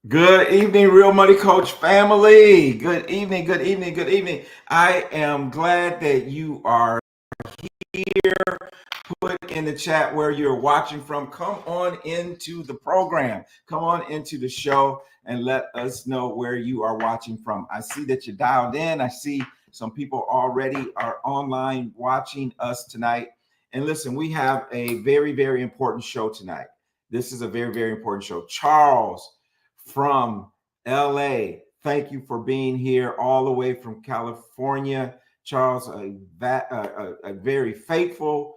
Good evening, Real Money Coach family. Good evening, good evening, good evening. I am glad that you are here. Put in the chat where you're watching from. Come on into the program. Come on into the show and let us know where you are watching from. I see that you're dialed in. I see some people already are online watching us tonight. And listen, we have a very, very important show tonight. This is a very, very important show. Charles from LA, thank you for being here all the way from California. Charles, a very faithful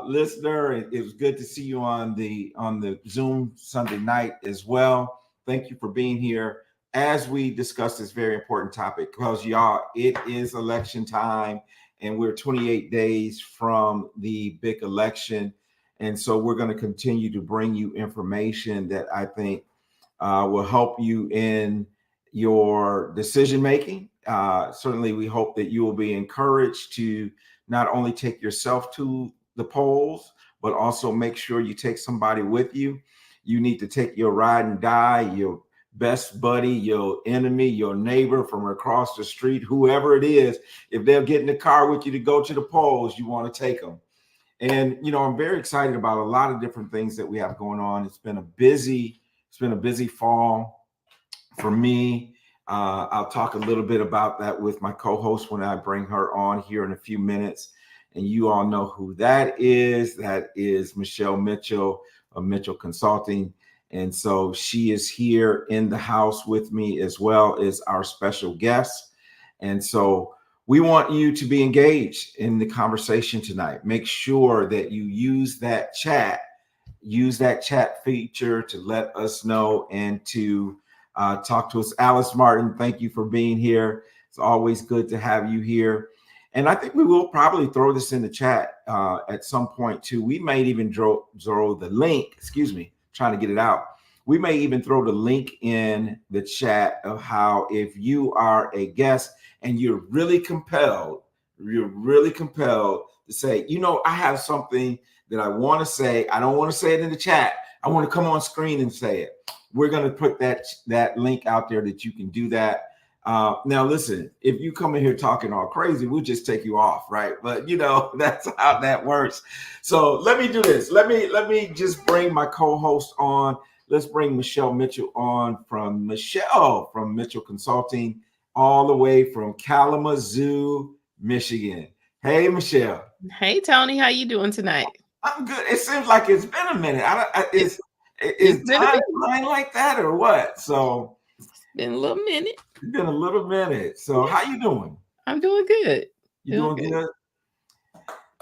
listener. It was good to see you on the Zoom Sunday night as well. Thank you for being here as we discuss this very important topic, because y'all, it is election time and we're 28 days from the big election. And so we're going to continue to bring you information that I think will help you in your decision making. Certainly, we hope that you will be encouraged to not only take yourself to the polls, but also make sure you take somebody with you. You need to take your ride and die, your best buddy, your enemy, your neighbor from across the street, whoever it is. If they'll get in the car with you to go to the polls, you want to take them. And I'm very excited about a lot of different things that we have going on. It's been a busy fall for me. I'll talk a little bit about that with my co-host when I bring her on here in a few minutes. And you all know who that is. That is Michelle Mitchell of Mitchell Consulting. And so she is here in the house with me, as well as our special guest. And so we want you to be engaged in the conversation tonight. Make sure that you use that chat feature to let us know and to talk to us. Alice Martin, thank you for being here. It's always good to have you here. And I think we will probably throw this in the chat at some point too. We may even throw the link, trying to get it out. We may even throw the link in the chat of how, if you are a guest and you're really compelled to say, I have something that I want to say. I don't want to say it in the chat. I want to come on screen and say it. We're going to put that link out there that you can do that. Now, listen, if you come in here talking all crazy, we'll just take you off, right? But that's how that works. So let me do this. Let me just bring my co-host on. Let's bring Michelle Mitchell on from Mitchell Consulting, all the way from Kalamazoo, Michigan. Hey, Michelle. Hey, Tony, how you doing tonight? I'm good. It seems like it's been a minute. Is time flying like that or what? So it's been a little minute. It's been a little minute. So how you doing? I'm doing good. You doing good?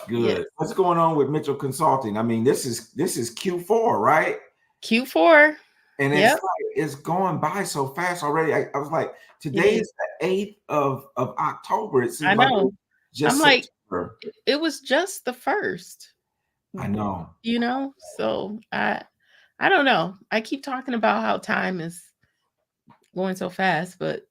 Good. Yes. What's going on with Mitchell Consulting? I mean, this is Q4, right? Q4. And it's going by so fast already. I was like, today is the 8th of October. It seems like I'm like, it was just the 1st. I know. So I don't know. I keep talking about how time is going so fast, but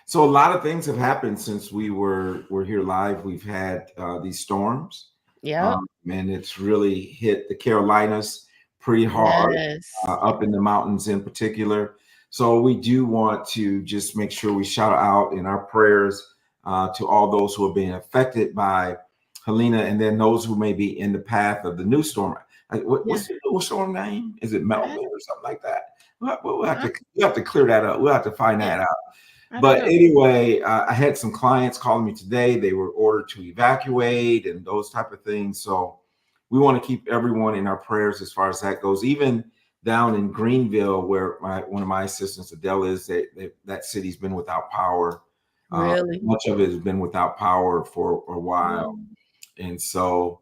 So a lot of things have happened since we're here live. We've had these storms. Yeah. And it's really hit the Carolinas pretty hard, up in the mountains in particular. So we do want to just make sure we shout out in our prayers to all those who have been affected by Helena, and then those who may be in the path of the new storm. What's the new storm name? Is it Melvin or something like that? We'll have to clear that up. We'll have to find that out. But anyway, I had some clients calling me today. They were ordered to evacuate and those type of things. So we want to keep everyone in our prayers as far as that goes. Even down in Greenville, where one of my assistants, Adele, is, that city's been without power. Really? Much of it has been without power for a while. And so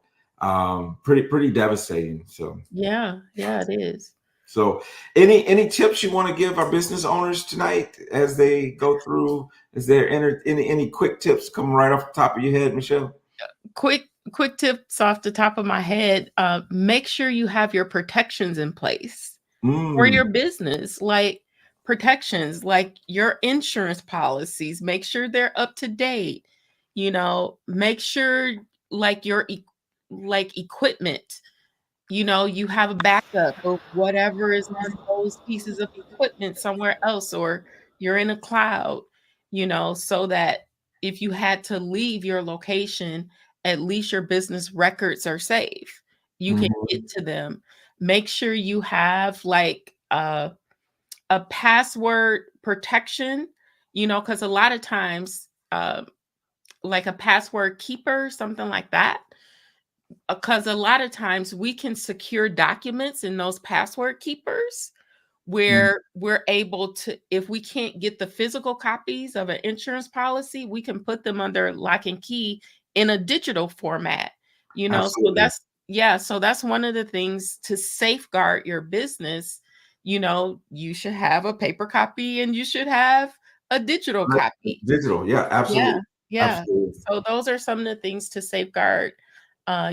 pretty devastating. So yeah, it is. So any tips you want to give our business owners tonight as they go through? Is there any quick tips coming right off the top of your head, Michelle? Quick tips off the top of my head. Make sure you have your protections in place for your business, like protections, like your insurance policies. Make sure they're up to date. Make sure like your equipment, you have a backup of whatever is on those pieces of equipment somewhere else, or you're in a cloud, so that if you had to leave your location, at least your business records are safe. You can Mhm. get to them. Make sure you have like a password protection, because a lot of times, like a password keeper, something like that, because a lot of times we can secure documents in those password keepers Mm. where we're able to, if we can't get the physical copies of an insurance policy, we can put them under lock and key in a digital format, so Absolutely. that's one of the things to safeguard your business. You should have a paper copy and you should have a digital copy. Digital. Yeah, Yeah, absolutely. yeah. Absolutely. So those are some of the things to safeguard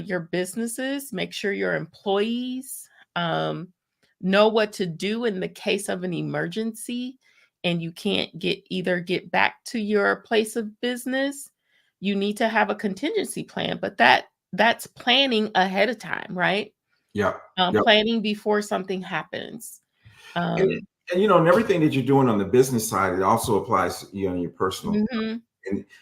your businesses. Make sure your employees know what to do in the case of an emergency and you can't get back to your place of business. You need to have a contingency plan, but that's planning ahead of time, right? Yeah. Yep. Planning before something happens. And, Um, and everything that you're doing on the business side, it also applies to you on your personal. mhm,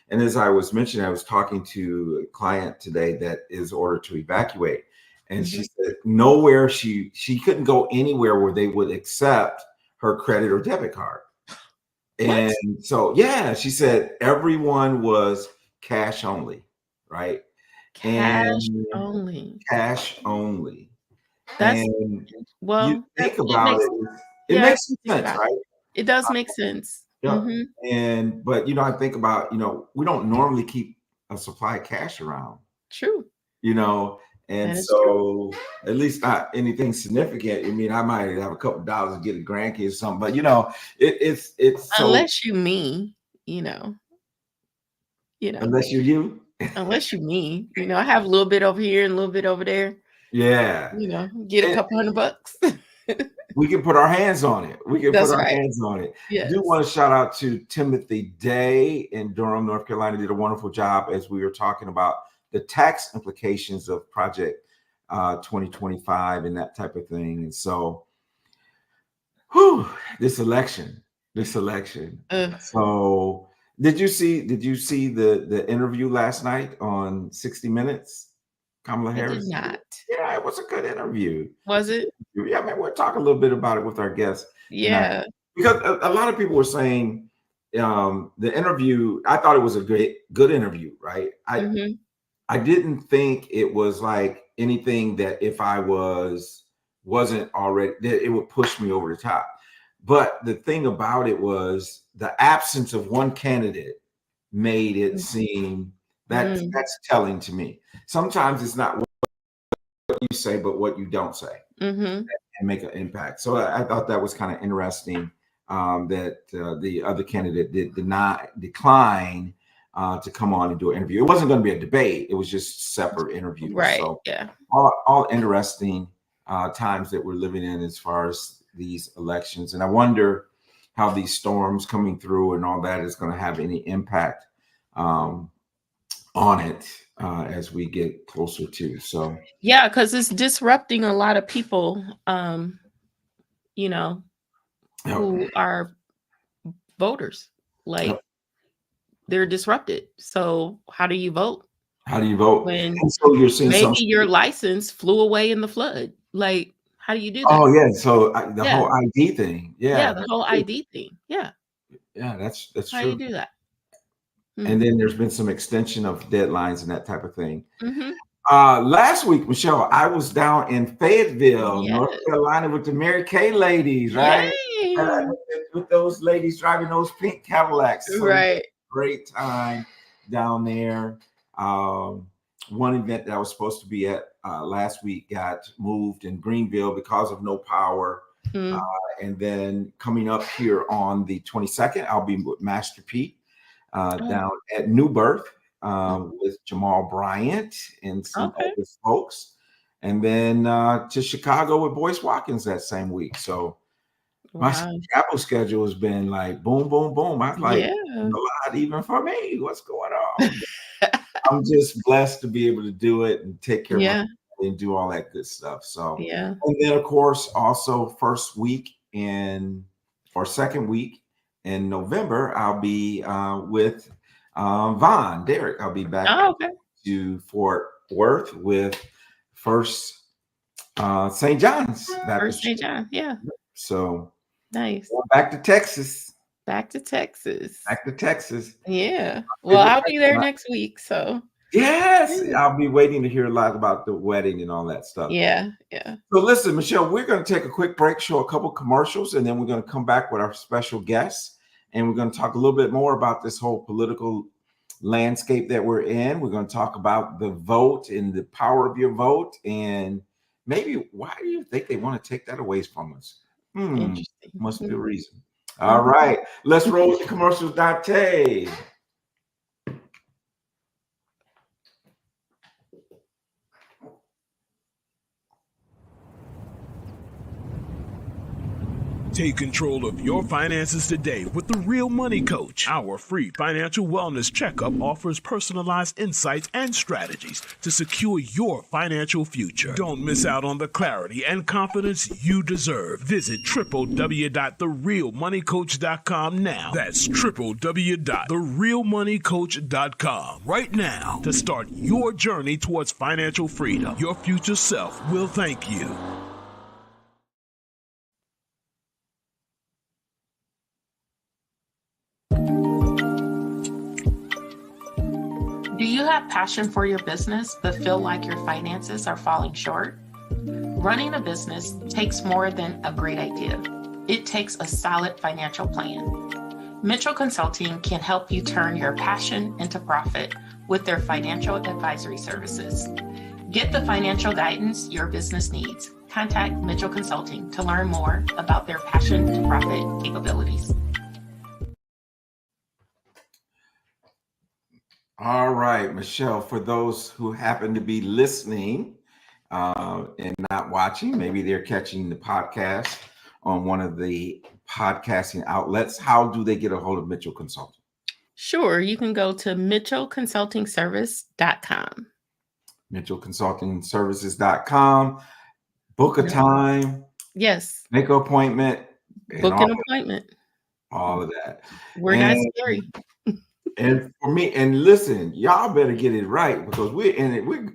And as I was mentioning, I was talking to a client today that is ordered to evacuate, and she mhm. said nowhere she couldn't go anywhere where they would accept her credit or debit card. What? And so yeah, she said everyone was cash only, right? Cash And only. cash only. That's And you well, that think it about makes it, it yeah, if makes you think sense, about right? it. It does make sense. Yeah. Mhm. And but I think about, we don't normally keep a supply of cash around, True. you know, and That is true. so at least not anything significant. I mean, I might have a couple dollars and get a grandkid or something, but it's so Unless you me, you know you know, unless you're you. unless you me, I have a little bit over here and a little bit over there, Yeah. get a And couple $100. we can put our hands on it. We can put That's our right. hands on it. Do Yes. want to shout out to Timothy Day in Durham, North Carolina. Did a wonderful job as we were talking about the tax implications of Project 2025 and that type of thing. And so, whew, this election, this election. Ugh, So, did you see the interview last night on 60 Minutes? Kamala I did Harris. not. Yeah, it was a good interview. Was it? Yeah, man, we'll talk a little bit about it with our guests tonight Yeah. because a lot of people were saying the interview. I thought it was a good interview, right? I Mhm. I didn't think it was like anything that if I wasn't already that it would push me over the top. But the thing about it was the absence of one candidate made it seem that Mm. that's telling to me. Sometimes it's not what you say, but what you don't say Mhm. and make an impact. So I thought that was kind of interesting that the other candidate did decline to come on and do an interview. It wasn't going to be a debate; it was just separate interviews. Right. So Yeah. all interesting times that we're living in as far as these elections, and I wonder how these storms coming through and all that is going to have any impact um, on it as we get closer to. So. Yeah, because it's disrupting a lot of people, you know, Yep. who are voters. Yep. Like, they're disrupted. So how do you vote How do you vote? when And so you're seeing maybe some. your license flew away in the flood? Like, how do you do that? Oh yeah, so the Yeah. whole ID thing. Yeah, Yeah, the whole ID thing. Yeah. yeah, that's How do you true. do that? And Mhm. then there's been some extension of deadlines and that type of thing. Mhm. Last week, Michelle, I was down in Fayetteville, North Yes. Carolina, with the Mary Kay ladies, right? And Yay. with those ladies driving those pink Cadillacs. So we had a Right. great time down there. Um, one event that I was supposed to be at last week got moved in Greenville because of no power. Mm. And then coming up here on the 22nd, I'll be with Master P Oh, down at New Birth with Jamal Bryant and some okay. other folks. And then to Chicago with Boyce Watkins that same week. So my Wow. travel schedule has been like boom, boom, boom. I was like, Yeah. a lot even for me. What's going on? I'm just blessed to be able to do it and take care of my Yeah. and do all that good stuff. So, Yeah. and then of course, also second week in November, I'll be with Von Derek. I'll be back Oh, okay. to Fort Worth with First St. John's First Baptist St. Church. John. Yeah. So Nice. going back to Texas. Back to Texas. Back to Texas. Yeah. Well, I'll be there next week. So yes, yeah. I'll be waiting to hear a lot about the wedding and all that stuff. Yeah. Yeah. So listen, Michelle, we're going to take a quick break, show a couple commercials, and then we're going to come back with our special guests. And we're going to talk a little bit more about this whole political landscape that we're in. We're going to talk about the vote and the power of your vote. And maybe why do you think they want to take that away from us? Interesting. Must be a reason. All right. Let's roll with the commercials, Dante. Take control of your finances today with The Real Money Coach. Our free financial wellness checkup offers personalized insights and strategies to secure your financial future. Don't miss out on the clarity and confidence you deserve. Visit www.therealmoneycoach.com now. That's www.therealmoneycoach.com right now to start your journey towards financial freedom. Your future self will thank you. Do you have passion for your business but feel like your finances are falling short? Running a business takes more than a great idea. It takes a solid financial plan. Mitchell Consulting can help you turn your passion into profit with their financial advisory services. Get the financial guidance your business needs. Contact Mitchell Consulting to learn more about their passion to profit capabilities. All right, Michelle, for those who happen to be listening and not watching, maybe they're catching the podcast on one of the podcasting outlets. How do they get a hold of Mitchell Consulting? Sure, you can go to mitchellconsultingservice.com. mitchellconsultingservices.com. Book a time. Yes. Make an appointment. Book an appointment. All of that. We're not scary. And for me, and listen, y'all better get it right because we're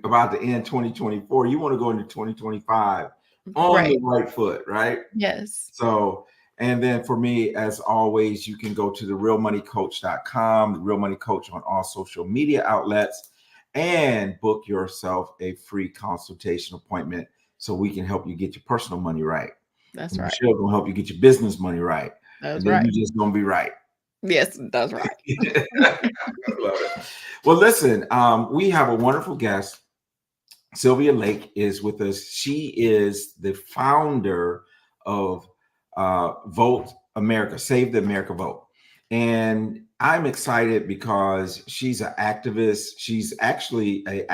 about to end 2024. You want to go into 2025 on the right foot, right? Yes. So, and then for me, as always, you can go to therealmoneycoach.com, the Real Money Coach on all social media outlets, and book yourself a free consultation appointment so we can help you get your personal money right. That's right. Michelle's gonna help you get your business money right. That's and then right. You're just gonna be right. Yes, that's right. I love it. Well, listen, we have a wonderful guest. Silvia Lake is with us. She is the founder of Vote America, Save the America Vote. And I'm excited because she's an activist. She's actually an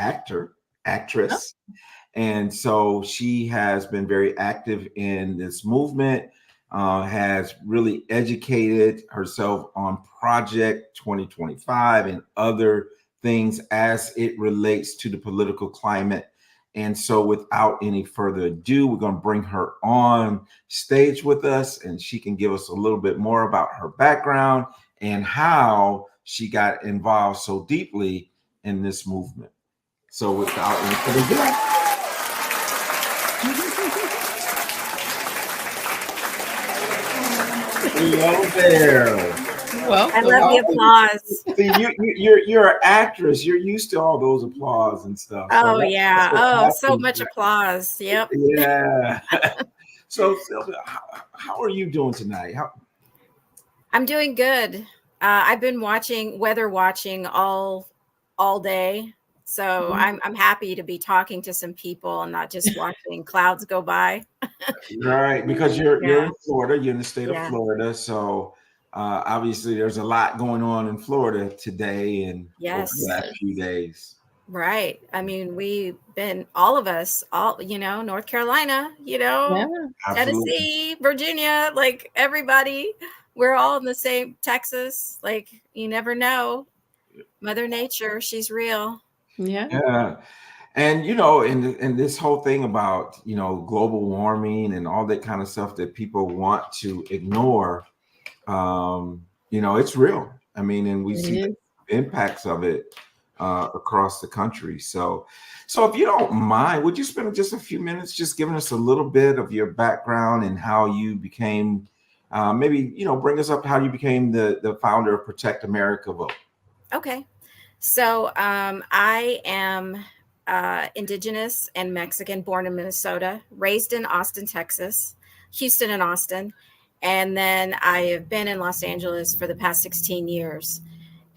actress. Oh. And so she has been very active in this movement. Has really educated herself on Project 2025 and other things as it relates to the political climate. And so without any further ado, we're going to bring her on stage with us, and she can give us a little bit more about her background and how she got involved so deeply in this movement. So without any further ado, hello there. Welcome. I love the applause. See, you're an actress. You're used to all those applause and stuff. Oh, so yeah. So much applause. Yep. Yeah. So, Silvia, how are you doing tonight? I'm doing good. I've been weather watching all day. So I'm happy to be talking to some people and not just watching clouds go by. Right, because you're in Florida. You're in the state of Florida. So obviously there's a lot going on in Florida today and over the last few days. Right. I mean, we've been North Carolina, Tennessee, Virginia, like everybody, we're all in the same Texas. Like you never know. Mother Nature, she's real. Yeah. And in this whole thing about global warming and all that kind of stuff that people want to ignore, it's real. I mean, and we see the impacts of it across the country. So if you don't mind, would you spend just a few minutes just giving us a little bit of your background and how you became, maybe bring us up how you became the founder of Protect America Vote? Okay. So I am Indigenous and Mexican, born in Minnesota, raised in Austin, Texas, Houston and Austin. And then I have been in Los Angeles for the past 16 years.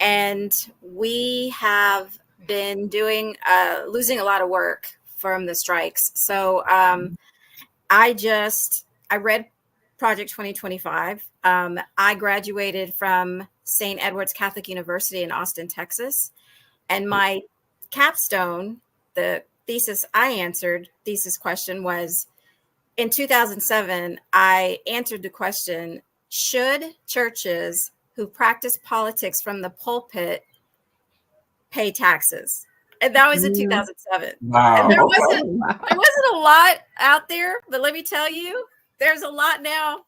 And we have been losing a lot of work from the strikes. So I read Project 2025. I graduated from St. Edward's Catholic University in Austin, Texas. And my capstone, the thesis question was, in 2007, I answered the question, should churches who practice politics from the pulpit pay taxes? And that was in 2007. Wow. And there wasn't a lot out there, but let me tell you, there's a lot now.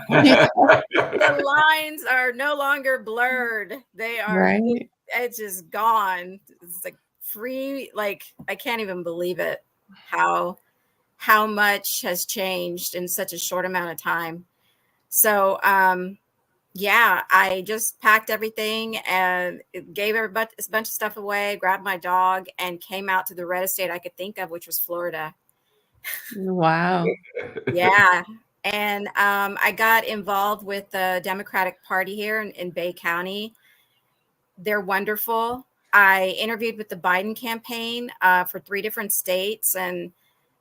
The lines are no longer blurred. They are, it's just gone. It's like free, like I can't even believe it, how much has changed in such a short amount of time. So I just packed everything and gave everybody a bunch of stuff away, grabbed my dog, and came out to the reddest state I could think of, which was Florida. Wow. Yeah. And I got involved with the Democratic Party here in Bay County. They're wonderful. I interviewed with the Biden campaign for 3 different states. And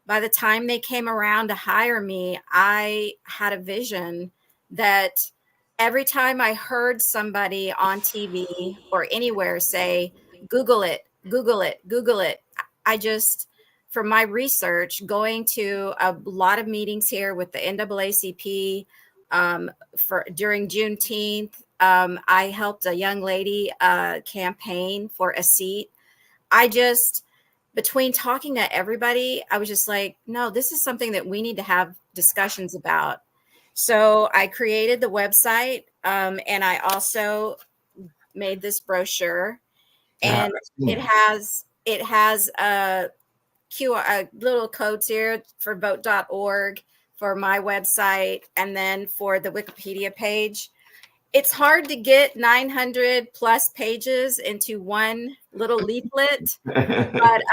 by the time they came around to hire me, I had a vision that every time I heard somebody on TV or anywhere say, Google it, Google it, Google it, I just, from my research, going to a lot of meetings here with the NAACP during Juneteenth, I helped a young lady campaign for a seat. Between talking to everybody, I was just like, no, this is something that we need to have discussions about. So I created the website, and I also made this brochure, and it has little codes here for vote.org for my website, and then for the Wikipedia page. It's hard to get 900 plus pages into one little leaflet, but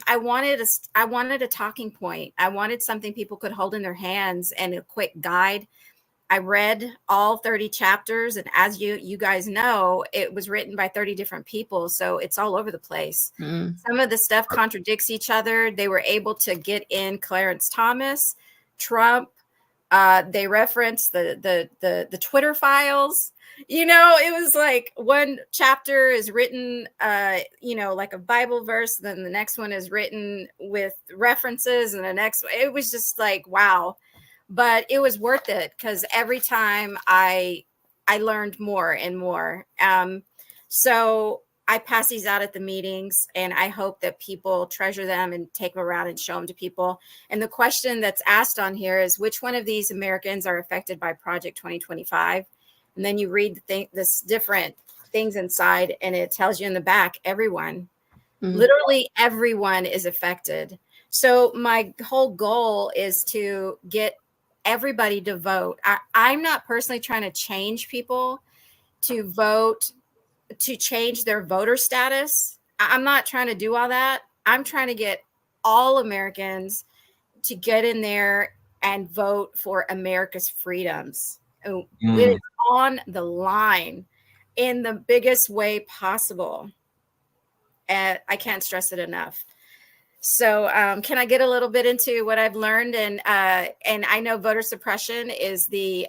I wanted a talking point. I wanted something people could hold in their hands and a quick guide. I read all 30 chapters, and as you guys know, it was written by 30 different people, so it's all over the place. Some of the stuff contradicts each other. They were able to get in Clarence Thomas, Trump. They referenced the Twitter files. It was like one chapter is written, like a Bible verse, then the next one is written with references, and the next, it was just like, wow. But it was worth it because every time I learned more and more. So I pass these out at the meetings, and I hope that people treasure them and take them around and show them to people. And the question that's asked on here is, which one of these Americans are affected by Project 2025? And then you read this different things inside, and it tells you in the back, everyone, literally everyone is affected. So my whole goal is to get everybody to vote. I'm not personally trying to change people to vote, to change their voter status. I'm not trying to do all that. I'm trying to get all Americans to get in there and vote for America's freedoms. It's on the line in the biggest way possible. And I can't stress it enough. So can I get a little bit into what I've learned? And I know voter suppression is the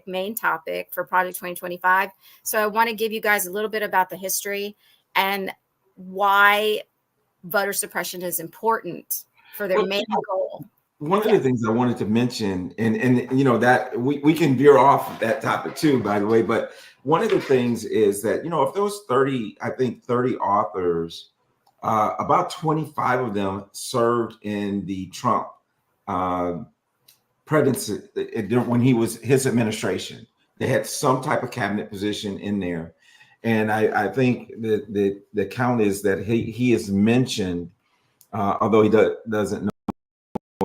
main topic for Project 2025. So I want to give you guys a little bit about the history and why voter suppression is important for their main goal. One of the things I wanted to mention, and that we can veer off that topic too, by the way, but one of the things is that, if those 30 authors about 25 of them served in the Trump presidency when he was his administration. They had some type of cabinet position in there. And I think the count is that he is mentioned, although he doesn't know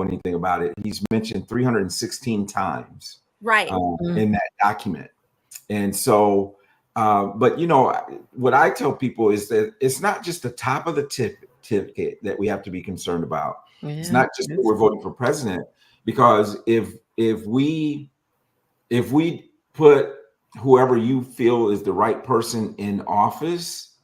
anything about it, he's mentioned 316 times Right. in that document. And so, but what I tell people is that it's not just the top of the ticket that we have to be concerned about. Yeah, it's not just that we're voting for president, because if we put whoever you feel is the right person in office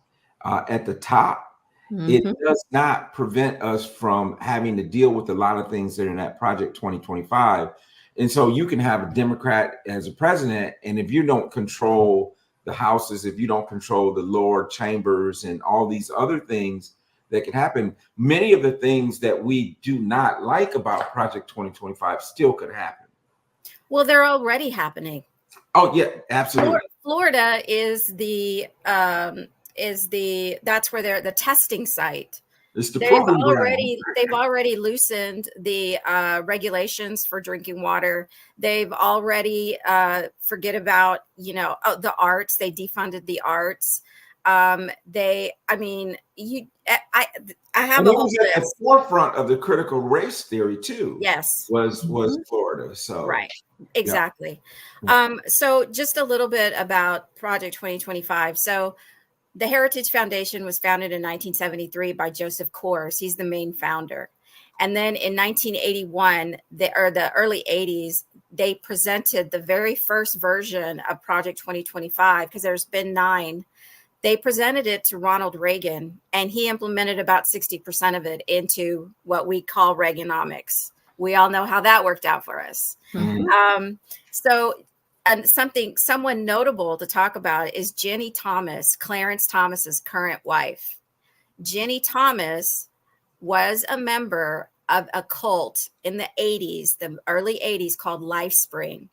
at the top, it does not prevent us from having to deal with a lot of things that are in that Project 2025. And so you can have a Democrat as a president, and if you don't control the houses, if you don't control the lower chambers and all these other things that can happen, many of the things that we do not like about Project 2025 still could happen. Well, they're already happening. Oh yeah, absolutely. Florida is that's where they're the testing site. It's the they've already loosened the regulations for drinking water. They've already forget about the arts. They defunded the arts. I have a whole list. At the forefront of the critical race theory too. Yes, was Florida. So right, exactly. Yeah. So just a little bit about Project 2025. So the Heritage Foundation was founded in 1973 by Joseph Coors. He's the main founder. And then in 1981, the early 80s, they presented the very first version of Project 2025, because there's been 9. They presented it to Ronald Reagan, and he implemented about 60% of it into what we call Reaganomics. We all know how that worked out for us. And someone notable to talk about is Jenny Thomas, Clarence Thomas's current wife. Jenny Thomas was a member of a cult in the 80s, the early 80s, called LifeSpring.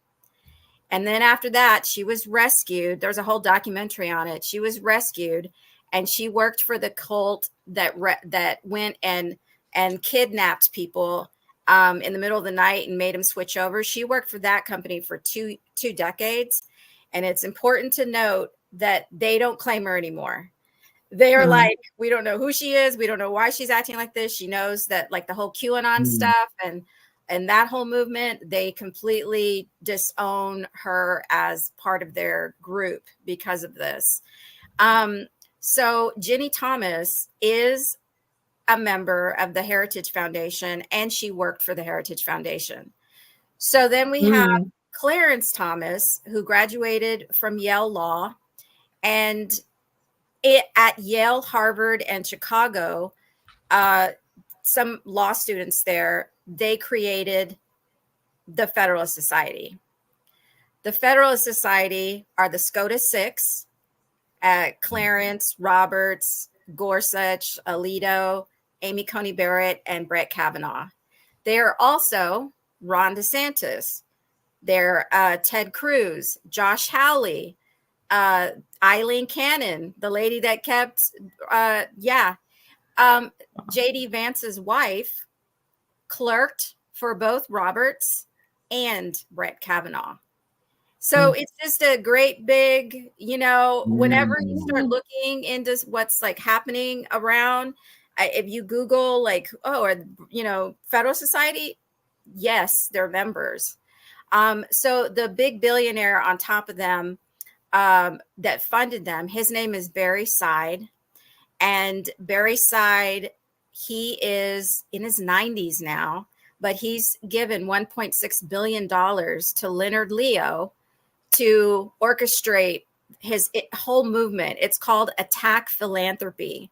And then after that, she was rescued. There's a whole documentary on it. She was rescued, and she worked for the cult that went and kidnapped people in the middle of the night and made them switch over. She worked for that company for two decades. And it's important to note that they don't claim her anymore. They are like, we don't know who she is. We don't know why she's acting like this. She knows that, like, the whole QAnon stuff and that whole movement, they completely disown her as part of their group because of this. So Jenny Thomas is a member of the Heritage Foundation, and she worked for the Heritage Foundation. So then we have Clarence Thomas, who graduated from Yale Law, and at Yale, Harvard, and Chicago, some law students there, they created the Federalist Society. The Federalist Society are the SCOTUS Six, Clarence, Roberts, Gorsuch, Alito, Amy Coney Barrett, and Brett Kavanaugh. They are also Ron DeSantis. They're Ted Cruz, Josh Hawley, Eileen Cannon, the lady that kept, J.D. Vance's wife clerked for both Roberts and Brett Kavanaugh. So it's just a great big, whenever you start looking into what's like happening around, if you Google Federal Society, yes, they're members. So the big billionaire on top of them that funded them, his name is Barry Seid. And Barry Seid, he is in his 90s now, but he's given $1.6 billion to Leonard Leo to orchestrate his whole movement. It's called Attack Philanthropy.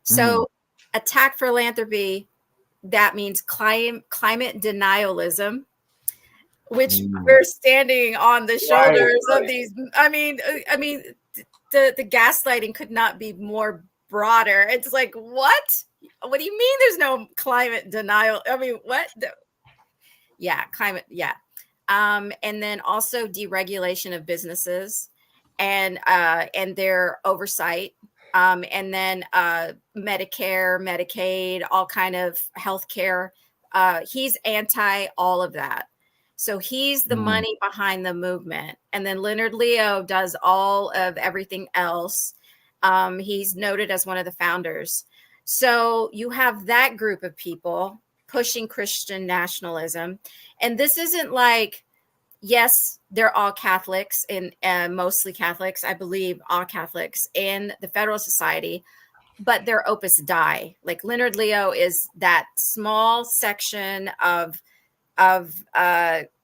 So Attack Philanthropy, that means climate denialism, which we're standing on the shoulders of these. I mean, the gaslighting could not be more broader. It's like, what do you mean there's no climate denial? I mean, what? Climate. Yeah. And then also deregulation of businesses and their oversight. and then Medicare, Medicaid, all kind of healthcare. He's anti all of that. So he's the money behind the movement. And then Leonard Leo does all of everything else. He's noted as one of the founders. So you have that group of people pushing Christian nationalism. And this isn't like, yes, they're all Catholics and mostly Catholics, I believe all Catholics in the Federal Society, but they're Opus Dei. Like Leonard Leo is that small section of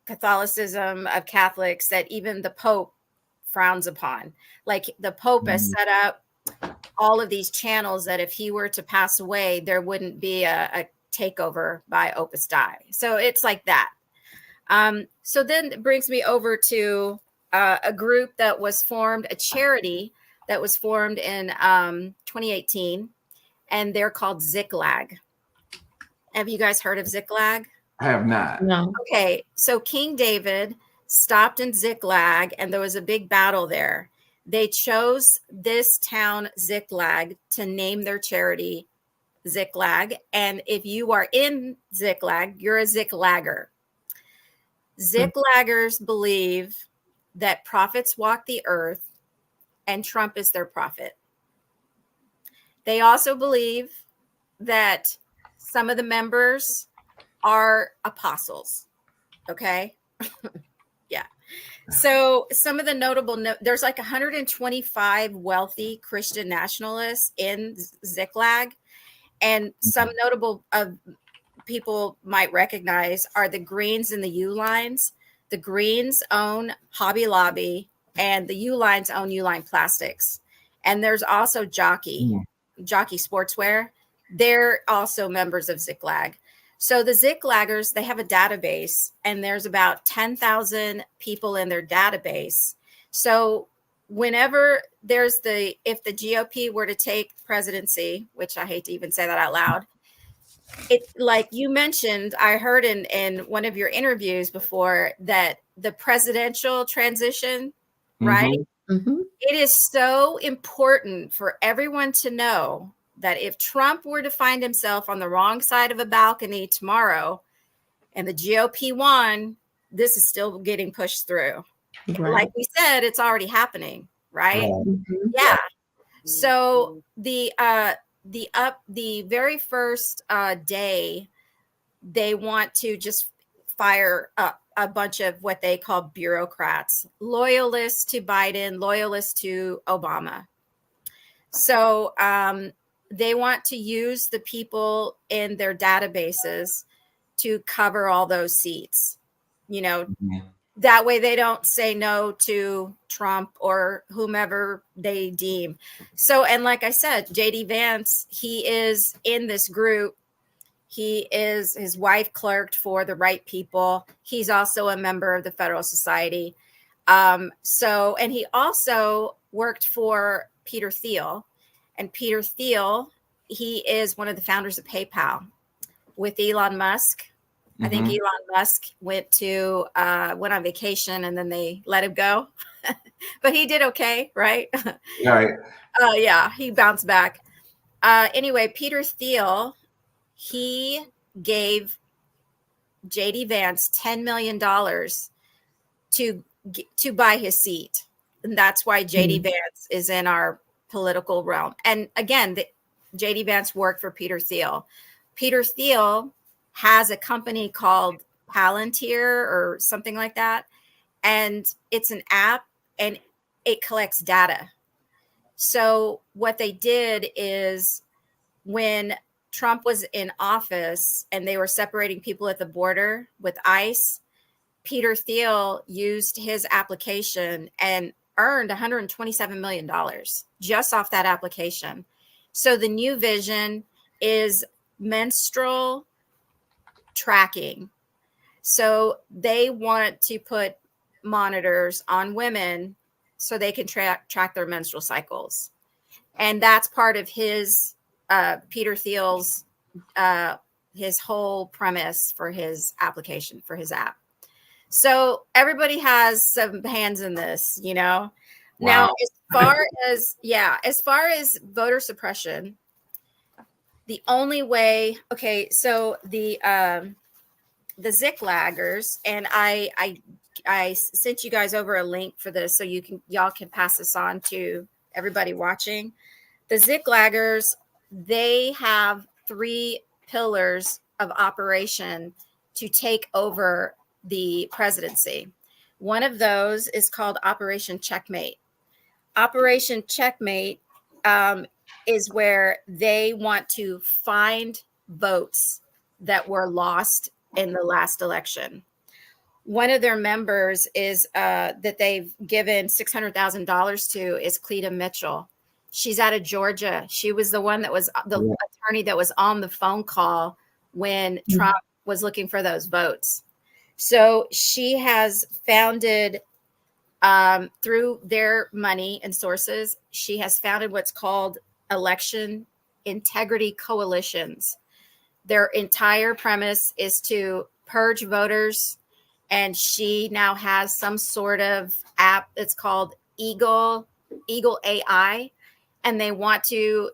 Catholicism, of Catholics, that even the Pope frowns upon. Like the Pope has set up all of these channels that if he were to pass away, there wouldn't be a takeover by Opus Dei. So it's like that. So then it brings me over to a group that was formed, a charity that was formed in 2018, and they're called Ziklag. Have you guys heard of Ziklag? I have not. No. Okay, so King David stopped in Ziklag, and there was a big battle there. They chose this town, Ziklag, to name their charity Ziklag. And if you are in Ziklag, you're a Ziklagger. Ziklaggers believe that prophets walk the earth and Trump is their prophet. They also believe that some of the members are apostles. Okay. Yeah. So some of the notable, there's like 125 wealthy Christian nationalists in Ziklag, and some notable people might recognize are the Greens and the Uhlines. The Greens own Hobby Lobby, and the Uhlines own Uline Plastics. And there's also Jockey Sportswear. They're also members of Ziklag. So the Ziklaggers, they have a database, and there's about 10,000 people in their database. So whenever if the GOP were to take presidency, which I hate to even say that out loud, it, like you mentioned, I heard in one of your interviews before that the presidential transition, right? Mm-hmm. It is so important for everyone to know that if Trump were to find himself on the wrong side of a balcony tomorrow and the GOP won, this is still getting pushed through. Right. Like we said, it's already happening, right? Mm-hmm. Yeah. So the very first day, they want to just fire up a bunch of what they call bureaucrats, loyalists to Biden, loyalists to Obama. So they want to use the people in their databases to cover all those seats, that way they don't say no to Trump or whomever they deem. So, and like I said, JD Vance, he is in this group. His wife clerked for the right people. He's also a member of the Federal Society. And he also worked for Peter Thiel. And Peter Thiel, he is one of the founders of PayPal with Elon Musk. I think Elon Musk went on vacation and then they let him go, but he did okay, right? Right. Yeah, he bounced back. Anyway, Peter Thiel, he gave JD Vance $10 million to buy his seat, and that's why JD Vance is in our political realm. And again, JD Vance worked for Peter Thiel. Peter Thiel has a company called Palantir or something like that. And it's an app and it collects data. So what they did is when Trump was in office and they were separating people at the border with ICE, Peter Thiel used his application and earned $127 million just off that application. So the new vision is menstrual tracking. So they want to put monitors on women so they can track their menstrual cycles. And that's part of his Peter Thiel's his whole premise for his application, for his app. So everybody has some hands in this, Now, Wow. as far as voter suppression, the only way, okay, so the Ziglaggers, and I sent you guys over a link for this so y'all can pass this on to everybody watching. The Ziglaggers, they have 3 pillars of operation to take over the presidency. One of those is called Operation Checkmate. Operation Checkmate is where they want to find votes that were lost in the last election. One of their members is that they've given $600,000 to is Cleta Mitchell. She's out of Georgia. She was the one that was the attorney that was on the phone call when Trump was looking for those votes. So she has founded, through their money and sources, she has founded what's called election integrity coalitions. Their entire premise is to purge voters. And she now has some sort of app that's called Eagle AI, and they want to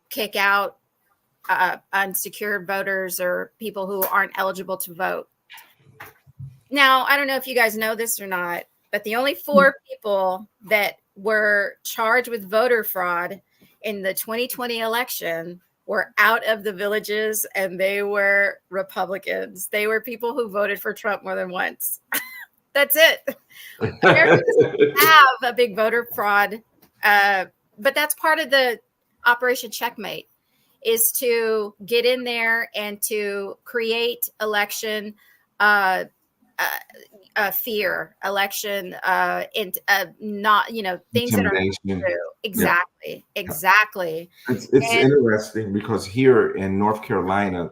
kick out unsecured voters or people who aren't eligible to vote. Now, I don't know if you guys know this or not, but the only 4 people that were charged with voter fraud in the 2020 election were out of the villages, and they were Republicans. They were people who voted for Trump more than once. That's it. America doesn't have a big voter fraud, but that's part of the Operation Checkmate, is to get in there and to create election fear, election not, things that are not true. Exactly. It's interesting because here in North Carolina,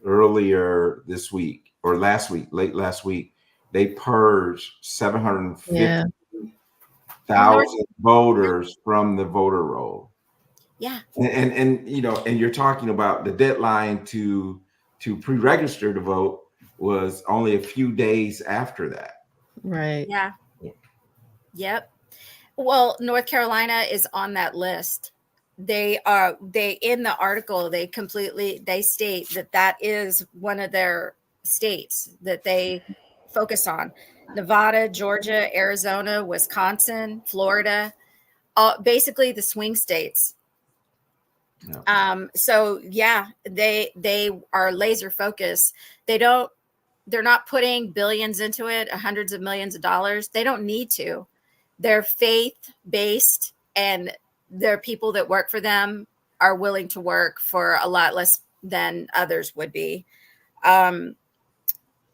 earlier this week or late last week, they purged 750,000 voters from the voter roll. Yeah. And you're talking about the deadline to pre-register to vote was only a few days after that. Right. Yeah. Yep. Well, North Carolina is on that list. They in the article, they state that is one of their states that they focus on. Nevada, Georgia, Arizona, Wisconsin, Florida, basically the swing states. Yeah. So yeah, they are laser focused. They're not putting billions into it, hundreds of millions of dollars. They don't need to. They're faith-based, and their people that work for them are willing to work for a lot less than others would be.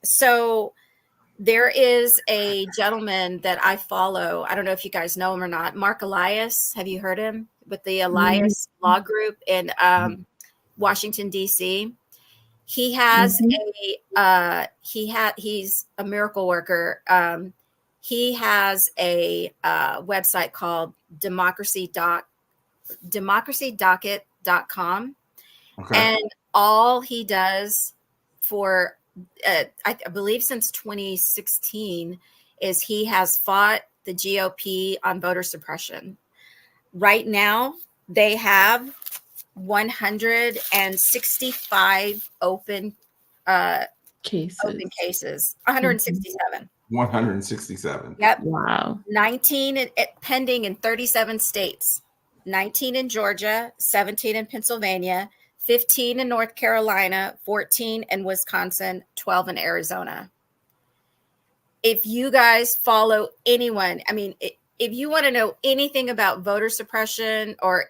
So there is a gentleman that I follow. I don't know if you guys know him or not. Mark Elias. Have you heard him? With the Elias Law Group in Washington, D.C. He has he's a miracle worker. He has a website called democracydocket.com. Okay. And all he does for, I believe since 2016, is he has fought the GOP on voter suppression. Right now, they have 165 open cases. 167. 167. Yep. Wow. 19 pending in 37 states. 19 in Georgia, 17 in Pennsylvania, 15 in North Carolina, 14 in Wisconsin, 12 in Arizona. If you guys follow anyone, I mean, if you want to know anything about voter suppression or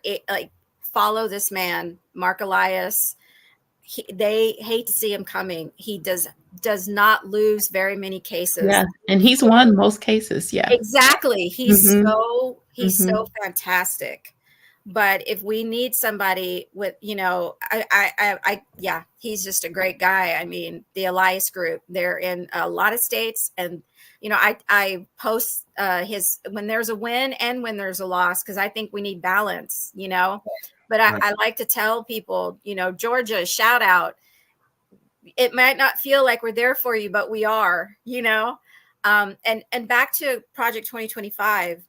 follow this man, Mark Elias. They hate to see him coming. He does not lose very many cases. Yeah, and he's won most cases. Yeah, exactly. He's so fantastic. But if we need somebody with, he's just a great guy. I mean, the Elias Group, they're in a lot of states, and I post his when there's a win and when there's a loss, because I think we need balance, But I like to tell people, Georgia, shout out. It might not feel like we're there for you, but we are, And back to Project 2025,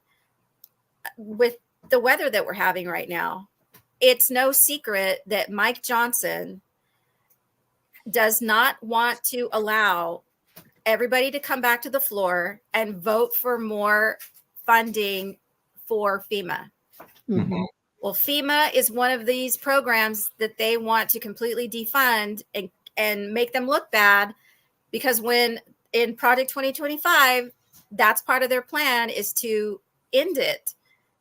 with the weather that we're having right now, it's no secret that Mike Johnson does not want to allow everybody to come back to the floor and vote for more funding for FEMA. Mm-hmm. Well, FEMA is one of these programs that they want to completely defund and make them look bad, because when in Project 2025, that's part of their plan, is to end it.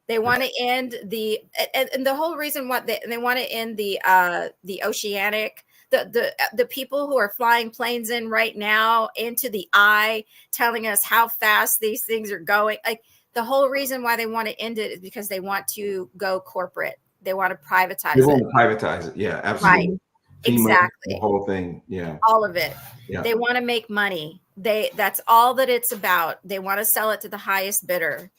They want to end and the whole reason what they want to end the oceanic, the people who are flying planes in right now into the eye, telling us how fast these things are going. Like, the whole reason why they want to end it is because they want to go corporate. They want to privatize it. They want to privatize it. Yeah, absolutely. Right. FEMA, Exactly. the whole thing. Yeah. All of it. Yeah. They want to make money. That's all that it's about. They want to sell it to the highest bidder.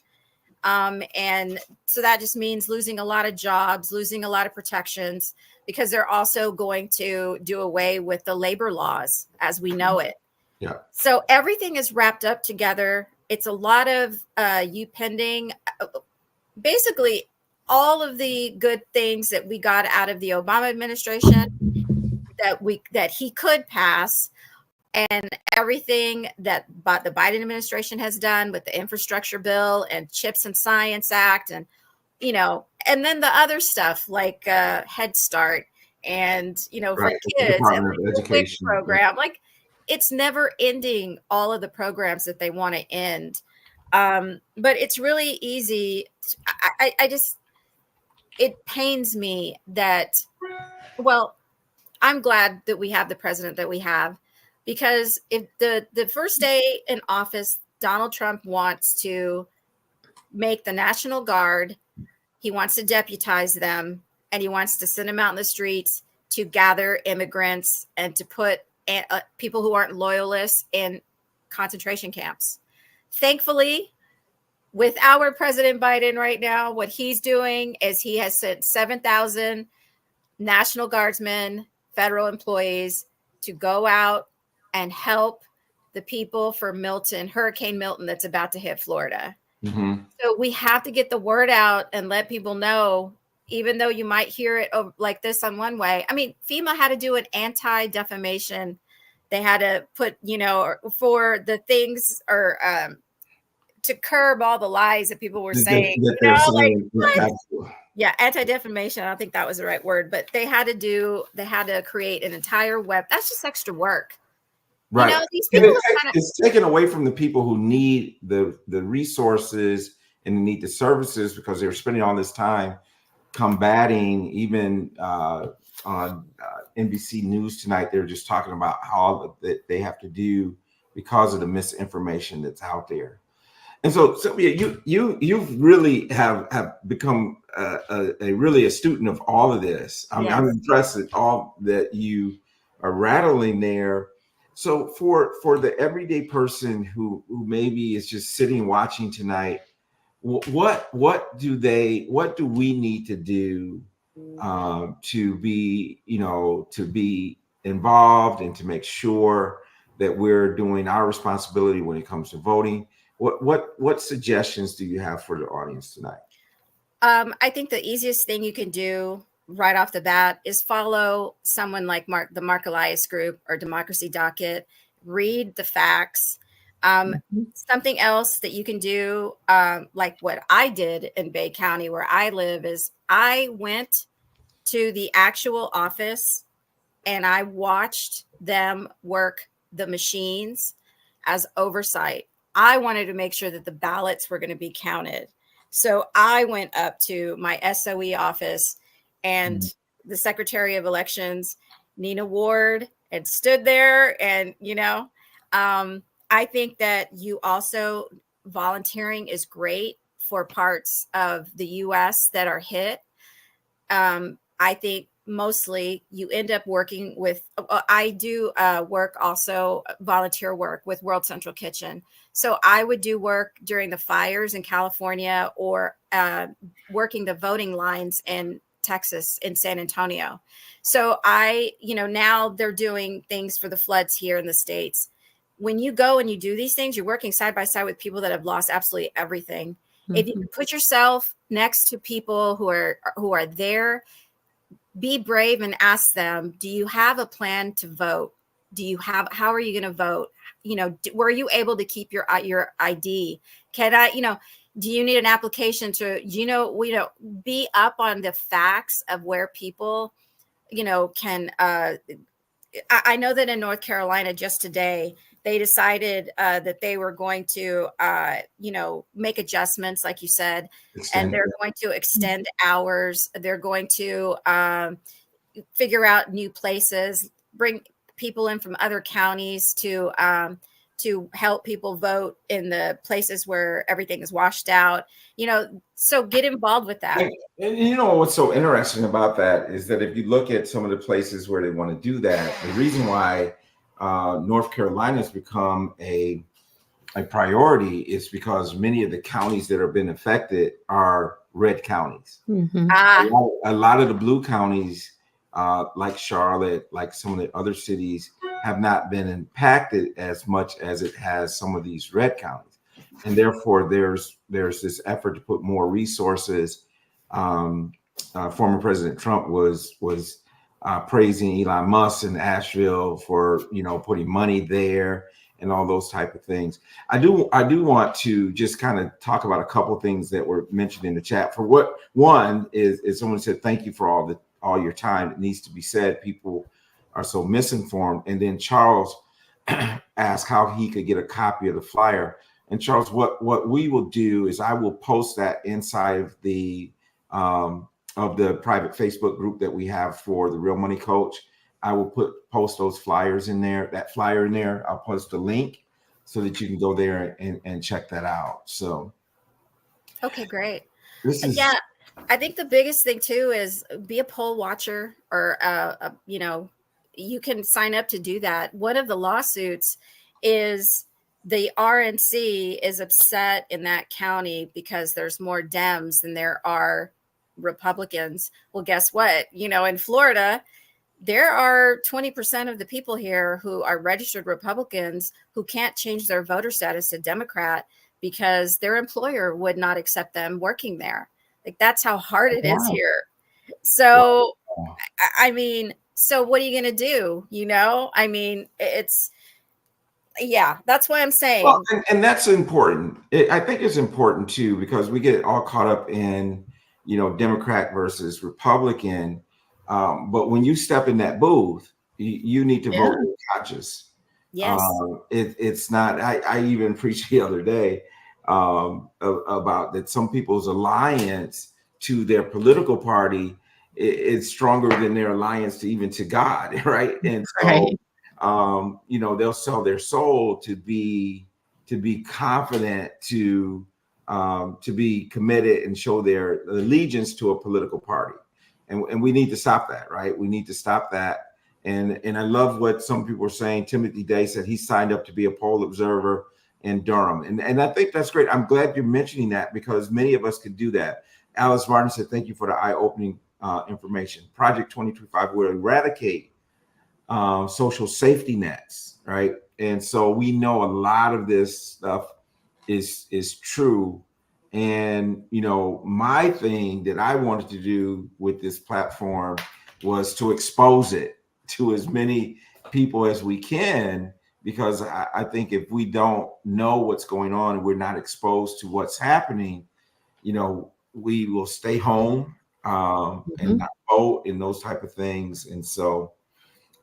And so that just means losing a lot of jobs, losing a lot of protections, because they're also going to do away with the labor laws as we know it. Yeah. So everything is wrapped up together. It's a lot of pending. Basically, all of the good things that we got out of the Obama administration that he could pass, and everything that the Biden administration has done with the infrastructure bill and CHIPS and Science Act, and and then the other stuff like Head Start and for kids and the WIC program. Like, it's never ending, all of the programs that they want to end. But it's really easy. I just, it pains me that, well, I'm glad that we have the president that we have, because if the first day in office, Donald Trump wants to make the National Guard, he wants to deputize them, and he wants to send them out in the streets to gather immigrants and to put people who aren't loyalists in concentration camps. Thankfully, with our President Biden right now, what he's doing is he has sent 7,000 National Guardsmen, federal employees, to go out and help the people for Hurricane Milton that's about to hit Florida. Mm-hmm. So we have to get the word out and let people know, even though you might hear it like this on one way. I mean, FEMA had to do an anti-defamation. They had to put, for the things, or to curb all the lies that people were saying. Yeah, anti-defamation. I don't think that was the right word, but they had to create an entire web. That's just extra work. Right. These people it's taken away from the people who need the resources and need the services, because they're spending all this time combating. Even on NBC News tonight, they're just talking about how that they have to do because of the misinformation that's out there. And so, Silvia, you really have become really a student of all of this. Yes. I'm impressed at all that you are rattling there. So for the everyday person who maybe is just sitting watching tonight, what do we need to do to be involved and to make sure that we're doing our responsibility when it comes to voting? What suggestions do you have for the audience tonight? I think the easiest thing you can do right off the bat is follow someone like the Mark Elias Group or Democracy Docket. Read the facts. Something else that you can do, like what I did in Bay County where I live, is I went to the actual office and I watched them work the machines as oversight. I wanted to make sure that the ballots were going to be counted. So I went up to my SOE office and the Secretary of Elections, Nina Ward, and stood there. And, I think that you also, volunteering is great for parts of the U.S. that are hit. I think mostly you end up working with, I do work also, volunteer work with World Central Kitchen. So I would do work during the fires in California, or working the voting lines in Texas, in San Antonio. So now they're doing things for the floods here in the States. when you go and you do these things, you're working side by side with people that have lost absolutely everything. If you put yourself next to people who are there, be brave and ask them, do you have a plan to vote? How are you going to vote? Were you able to keep your ID? Do you need an application to, be up on the facts of where people, can, I know that in North Carolina just today, they decided that they were going to, make adjustments, like you said, and they're going to extend hours. They're going to figure out new places, bring people in from other counties to help people vote in the places where everything is washed out. So get involved with that. And what's so interesting about that is that if you look at some of the places where they want to do that, the reason why North Carolina has become a priority is because many of the counties that have been affected are red counties. A lot of the blue counties, like Charlotte, like some of the other cities, have not been impacted as much as it has some of these red counties. And therefore, there's this effort to put more resources. Former President Trump was praising Elon Musk in Asheville for putting money there and all those type of things. I do want to just kind of talk about a couple of things that were mentioned in the chat. For what one is someone said, thank you for all your time. It needs to be said. People are so misinformed. And then Charles asked how he could get a copy of the flyer. And Charles, what we will do is I will post that inside of the private Facebook group that we have for the Real Money Coach. I will post those flyers in there, that flyer in there. I'll post a link so that you can go there and check that out. So. Okay, great. Yeah. I think the biggest thing too is be a poll watcher, or, you can sign up to do that. One of the lawsuits is the RNC is upset in that county because there's more Dems than there are Republicans. Well, guess what? In Florida, there are 20% of the people here who are registered Republicans who can't change their voter status to Democrat because their employer would not accept them working there. Like, that's how hard it is here. So, so what are you going to do? That's why I'm saying. Well, and that's important. I think it's important too, because we get all caught up in, Democrat versus Republican. But when you step in that booth, you need to vote with conscience. Yes. It's not, I even preached the other day about that some people's alliance to their political party is stronger than their alliance to God, right? And so they'll sell their soul to be confident, to be committed and show their allegiance to a political party. And we need to stop that, right? We need to stop that. And I love what some people are saying. Timothy Day said he signed up to be a poll observer in Durham. And I think that's great. I'm glad you're mentioning that because many of us could do that. Alice Martin said, thank you for the eye-opening information. Project 2025 will eradicate social safety nets, right? And so we know a lot of this stuff is true. And, my thing that I wanted to do with this platform was to expose it to as many people as we can, because I think if we don't know what's going on and we're not exposed to what's happening, we will stay home and not vote and those type of things. And so,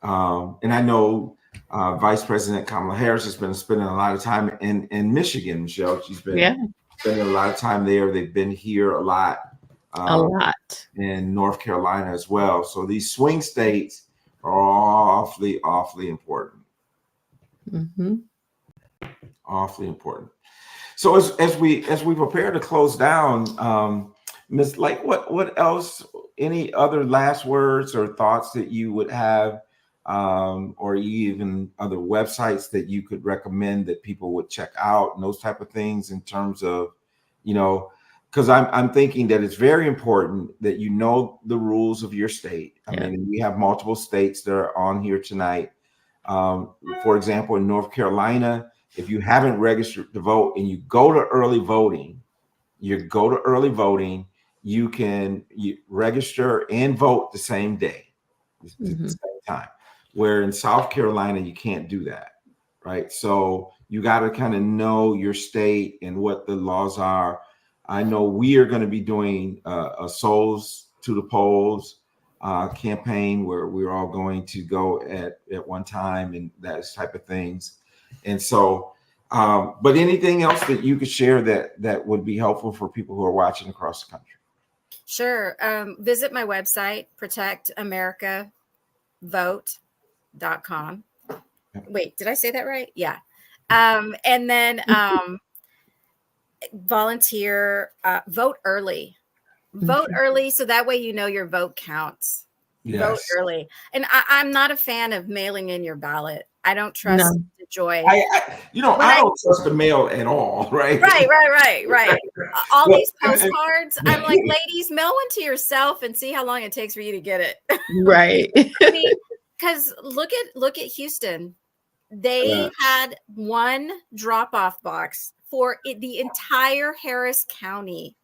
and I know Vice President Kamala Harris has been spending a lot of time in Michigan, Michelle. She's been spending a lot of time there. They've been here a lot. In North Carolina as well. So these swing states are awfully, awfully important. Awfully important. So as we prepare to close down, Ms. Lake, what else? Any other last words or thoughts that you would have, or even other websites that you could recommend that people would check out and those type of things in terms of, because I'm thinking that it's very important that you know the rules of your state. I mean, we have multiple states that are on here tonight. For example, in North Carolina, if you haven't registered to vote and you go to early voting, you can register and vote the same day, the same time. Where in South Carolina, you can't do that, right? So you got to kind of know your state and what the laws are. I know we are going to be doing a Souls to the Polls campaign where we're all going to go at one time and that type of things. And so, but anything else that you could share that would be helpful for people who are watching across the country? Sure. Visit my website, protectamericavote.com. Wait, did I say that right? Yeah. And then volunteer, vote early. Vote early so that way you know your vote counts. Yes. Vote early. And I'm not a fan of mailing in your ballot. I don't trust the joy. I don't trust the mail at all, right? Right. All these postcards, I'm like, ladies, mail one to yourself and see how long it takes for you to get it. Right. I mean, because look at Houston. They had one drop-off box for the entire Harris County.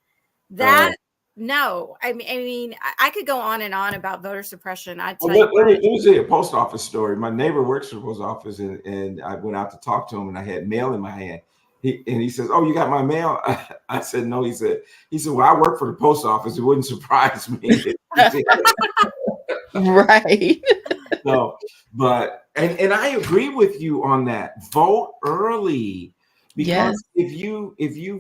No, I mean, I could go on and on about voter suppression. Let me say a post office story. My neighbor works for the post office, and I went out to talk to him, and I had mail in my hand. He says, "Oh, you got my mail?" I said, "No." He said, "Well, I work for the post office. It wouldn't surprise me." Right. No, but and I agree with you on that. Vote early, because if you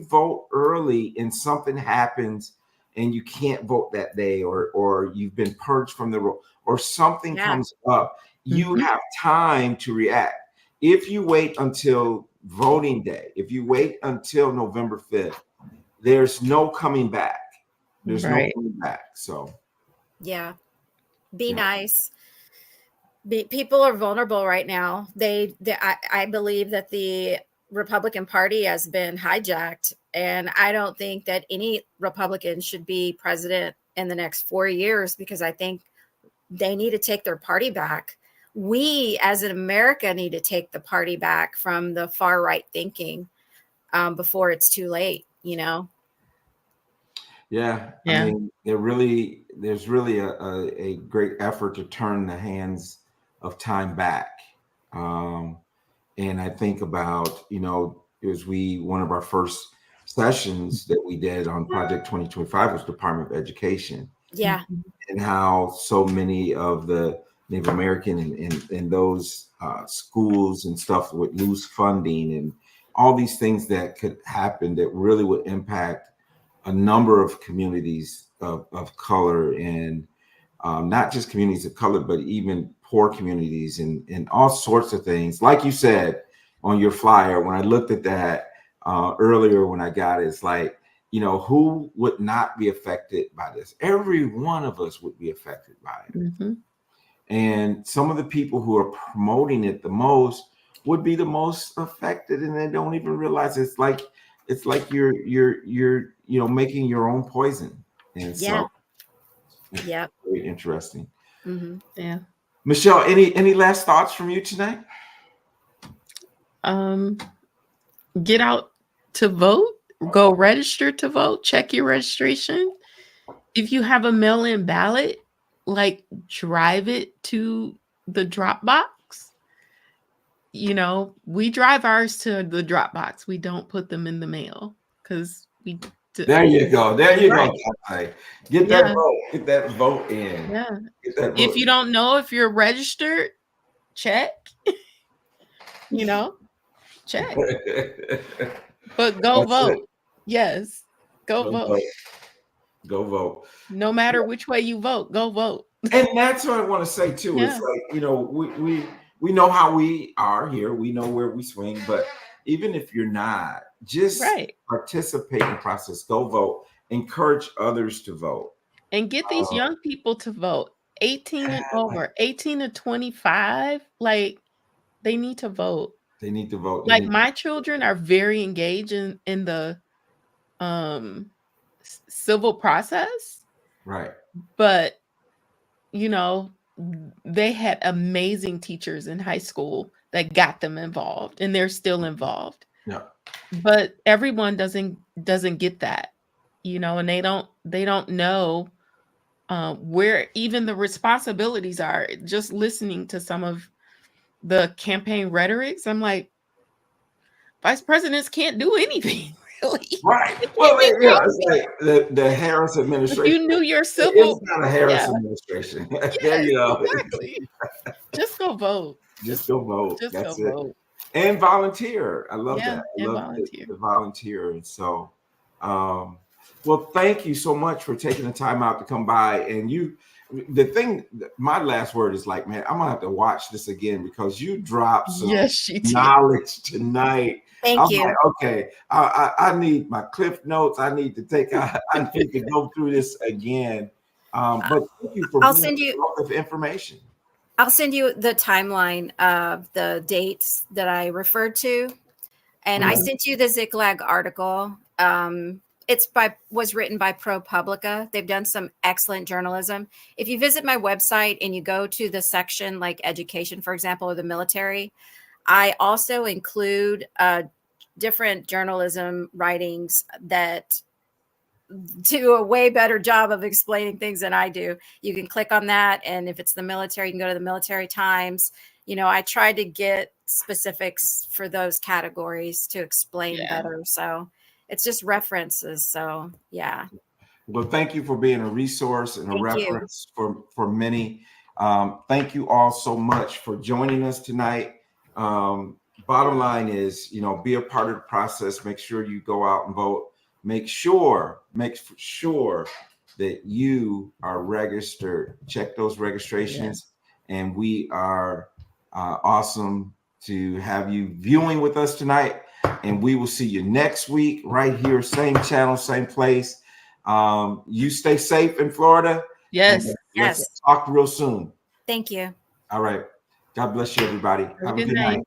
vote early and something happens and you can't vote that day, or you've been purged from the roll, or something comes up, you have time to react. If you wait until voting day, if you wait until November 5th, there's no coming back. There's no coming back. So be nice. People are vulnerable right now. I believe that the Republican Party has been hijacked, and I don't think that any Republican should be president in the next 4 years, because I think they need to take their party back. We as in America need to take the party back from the far right thinking before it's too late, I mean, there's really a great effort to turn the hands of time back. And I think about, one of our first sessions that we did on Project 2025 was Department of Education. Yeah. And how so many of the Native American and those schools and stuff would lose funding, and all these things that could happen that really would impact a number of communities of color, and not just communities of color, but even poor communities, and all sorts of things. Like you said on your flyer, when I looked at that earlier, when I got it, it's like, who would not be affected by this? Every one of us would be affected by it. And some of the people who are promoting it the most would be the most affected, and they don't even realize it's like you're making your own poison. And so very interesting. Michelle, any last thoughts from you tonight? Get out to vote. Go register to vote. Check your registration. If you have a mail-in ballot, drive it to the drop box. We drive ours to the drop box. We don't put them in the mail because we. There you go. Get that vote. Get that vote in. Yeah. If you don't know if you're registered, check. Check. But go vote. Yes. Go vote. Go vote. No matter which way you vote, go vote. And that's what I want to say too. It's like, we know how we are here. We know where we swing, but even if you're not, just participate in the process. Go vote. Encourage others to vote. And get these young people to vote. 18 and over, 18 to 25, they need to vote. They need to vote. My children are very engaged in the civil process. Right. But, they had amazing teachers in high school that got them involved, and they're still involved. Yeah. But everyone doesn't get that, and they don't know where even the responsibilities are. Just listening to some of the campaign rhetorics, I'm like, vice presidents can't do anything, really. Right. Well, it's like the Harris administration. If you knew your civil, it's not a Harris administration. There you go. Exactly. Just go vote. Just go vote. Just That's go it. vote. And volunteer. I love that. I love volunteer. The volunteer. And so, well, thank you so much for taking the time out to come by. And my last word is like, man, I'm gonna have to watch this again because you dropped some knowledge tonight. Thank you. Like, okay, I need my Cliff Notes. I need to go through this again. But thank you for the information. I'll send you the timeline of the dates that I referred to, and I sent you the Ziklag article. Was written by ProPublica. They've done some excellent journalism. If you visit my website and you go to the section like education, for example, or the military, I also include different journalism writings that do a way better job of explaining things than I do. You can click on that. And if it's the military, you can go to the Military Times. I tried to get specifics for those categories to explain better. So it's just references. So, yeah. Well, thank you for being a resource and a reference for many. Thank you all so much for joining us tonight. Bottom line is, be a part of the process. Make sure you go out and vote. Make sure that you are registered. Check those registrations. And we are awesome to have you viewing with us tonight. And we will see you next week right here, same channel, same place. You stay safe in Florida. Yes. Let's talk real soon. Thank you. All right. God bless you, everybody. Have a good night.